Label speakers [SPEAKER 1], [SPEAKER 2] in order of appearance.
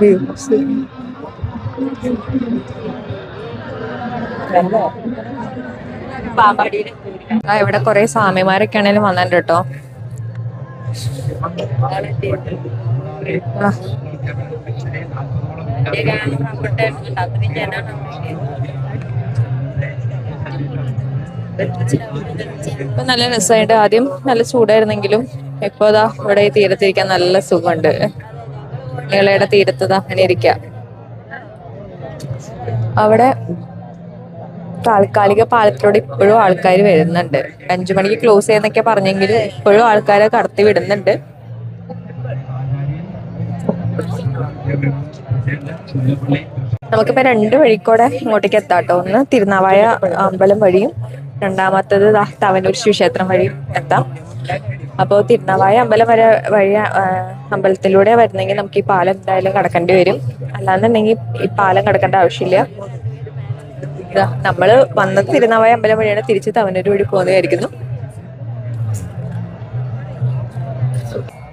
[SPEAKER 1] Views ഇവിടെ കൊറേ സ്വാമിമാരൊക്കെ ആണെങ്കിലും വന്നിട്ടുണ്ട് കേട്ടോ. ഇപ്പൊ നല്ല രസമായിട്ട്, ആദ്യം നല്ല ചൂടായിരുന്നെങ്കിലും ഇപ്പൊ ഇതാ ഇവിടെ ഈ തീരത്തിരിക്കാൻ നല്ല സുഖമുണ്ട്. നീളയുടെ തീരത്തതാ അങ്ങനെ ഇരിക്കാം. അവിടെ താൽക്കാലിക പാലത്തിലൂടെ ഇപ്പോഴും ആൾക്കാർ വരുന്നുണ്ട്. 5 മണിക്ക് ക്ലോസ് ചെയ്യുന്നൊക്കെ പറഞ്ഞെങ്കിൽ ഇപ്പോഴും ആൾക്കാരെ കടത്തി വിടുന്നുണ്ട്. നമുക്കിപ്പോ 2 വഴിക്കൂടെ ഇങ്ങോട്ടേക്ക് എത്താട്ടോ. ഒന്ന് തിരുനാവായ അമ്പലം വഴിയും രണ്ടാമത്തത് തവനൂർ ശിവക്ഷേത്രം വഴിയും എത്താം. അപ്പോൾ തിരുനാവായ അമ്പലം വഴി അമ്പലത്തിലൂടെ വരുന്നെങ്കിൽ നമുക്ക് ഈ പാലം എന്തായാലും കടക്കേണ്ടി വരും. അല്ലാന്നുണ്ടെങ്കിൽ ഈ പാലം കടക്കേണ്ട ആവശ്യമില്ല. നമ്മള് വന്നത് തിരുനാവായ അമ്പലം വഴിയാണ്, തിരിച്ച് തവനൂർ വഴി പോകുന്നതായിരിക്കുന്നു.